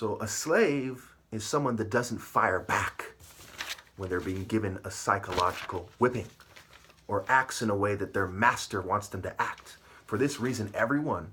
So a slave is someone that doesn't fire back when they're being given a psychological whipping or acts in a way that their master wants them to act. For this reason, everyone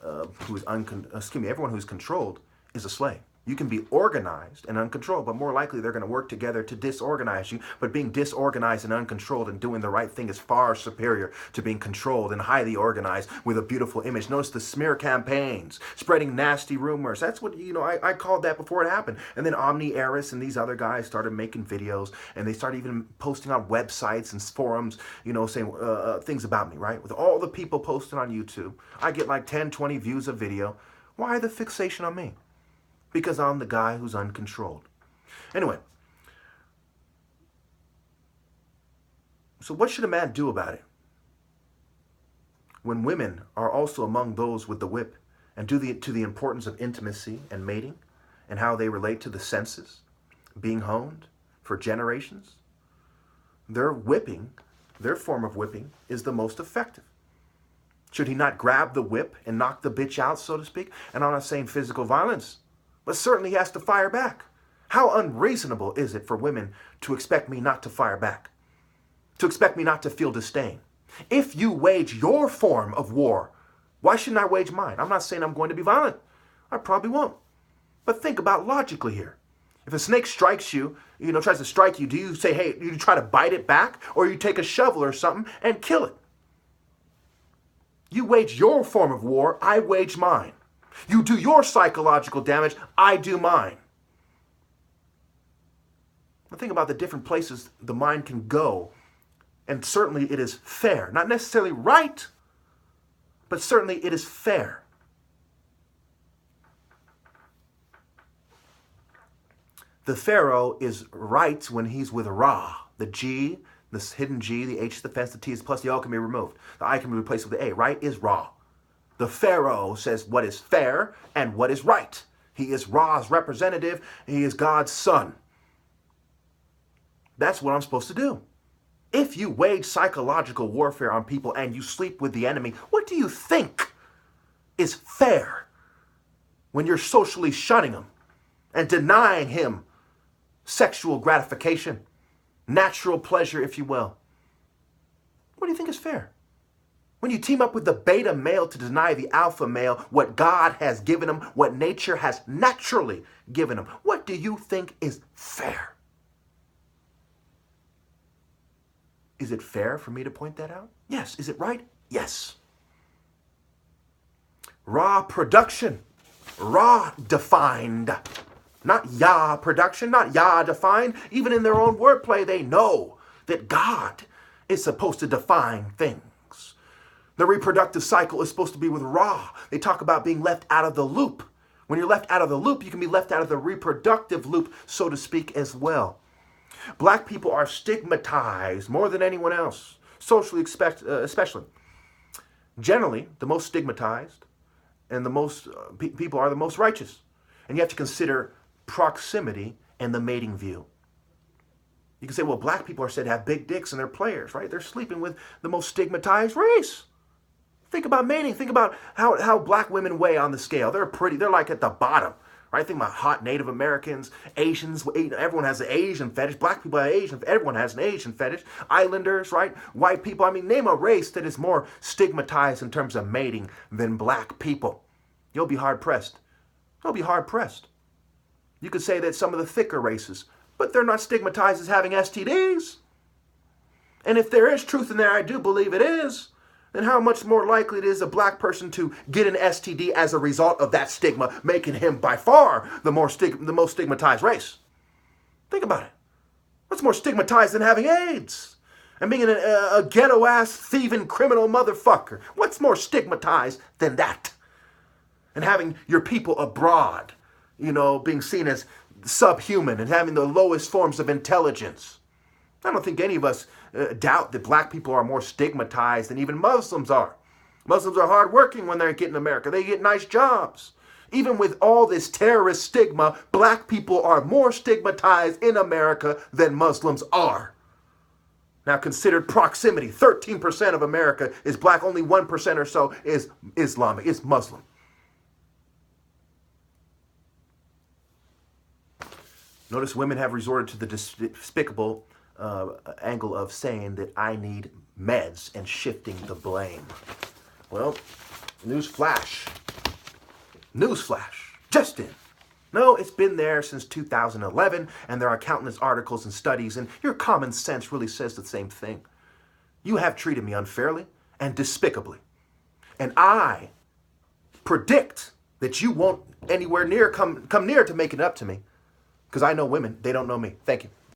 everyone who's controlled is a slave. You can be organized and uncontrolled, but more likely they're going to work together to disorganize you. But being disorganized and uncontrolled and doing the right thing is far superior to being controlled and highly organized with a beautiful image. Notice the smear campaigns, spreading nasty rumors. That's what, I called that before it happened. And then Omni Eris and these other guys started making videos, and they started even posting on websites and forums, saying things about me, right? With all the people posting on YouTube, I get like 10, 20 views a video. Why the fixation on me? Because I'm the guy who's uncontrolled. Anyway, so what should a man do about it? When women are also among those with the whip, and to the importance of intimacy and mating, and how they relate to the senses being honed for generations, their form of whipping is the most effective. Should he not grab the whip and knock the bitch out, so to speak? And I'm not saying physical violence, but certainly he has to fire back. How unreasonable is it for women to expect me not to fire back? To expect me not to feel disdain? If you wage your form of war, why shouldn't I wage mine? I'm not saying I'm going to be violent. I probably won't. But think about logically here. If a snake strikes you, tries to strike you, do you say, hey, you try to bite it back? Or you take a shovel or something and kill it? You wage your form of war, I wage mine. You do your psychological damage, I do mine. Now think about the different places the mind can go, and certainly it is fair. Not necessarily right, but certainly it is fair. The Pharaoh is right when he's with Ra. The G, this hidden G, the H is the fence, the T is plus, the O can be removed. The I can be replaced with the A, right, is Ra. The Pharaoh says what is fair and what is right. He is Ra's representative. He is God's son. That's what I'm supposed to do. If you wage psychological warfare on people and you sleep with the enemy, what do you think is fair when you're socially shunning him and denying him sexual gratification, natural pleasure, if you will? What do you think is fair? When you team up with the beta male to deny the alpha male what God has given him, what nature has naturally given him, what do you think is fair? Is it fair for me to point that out? Yes. Is it right? Yes. Raw production. Raw defined. Not Yah production, not Yah defined. Even in their own wordplay, they know that God is supposed to define things. The reproductive cycle is supposed to be with Ra. They talk about being left out of the loop. When you're left out of the loop, you can be left out of the reproductive loop, so to speak, as well. Black people are stigmatized more than anyone else, socially especially. Generally, the most stigmatized and the most people are the most righteous. And you have to consider proximity and the mating view. You can say, well, black people are said to have big dicks and they're players, right? They're sleeping with the most stigmatized race. Think about mating. Think about how black women weigh on the scale. They're like at the bottom, right? Think about hot Native Americans, Asians. Everyone has an Asian fetish. Black people have Asian. Everyone has an Asian fetish. Islanders, right? White people. Name a race that is more stigmatized in terms of mating than black people. You'll be hard pressed. You'll be hard pressed. You could say that some of the thicker races, but they're not stigmatized as having STDs. And if there is truth in there, I do believe it is, then how much more likely it is a black person to get an STD as a result of that stigma, making him by far the most stigmatized race. Think about it. What's more stigmatized than having AIDS and being a ghetto-ass, thieving, criminal motherfucker? What's more stigmatized than that? And having your people abroad, being seen as subhuman and having the lowest forms of intelligence. I don't think any of us doubt that black people are more stigmatized than even Muslims are. Muslims are hardworking when they get in America. They get nice jobs. Even with all this terrorist stigma, black people are more stigmatized in America than Muslims are. Now consider proximity. 13% of America is black. Only 1% or so is Islamic, is Muslim. Notice women have resorted to the despicable angle of saying that I need meds and shifting the blame. Well, newsflash. Newsflash. Just in. No, it's been there since 2011, and there are countless articles and studies, and your common sense really says the same thing. You have treated me unfairly and despicably. And I predict that you won't anywhere near come near to making it up to me. Because I know women, they don't know me. Thank you.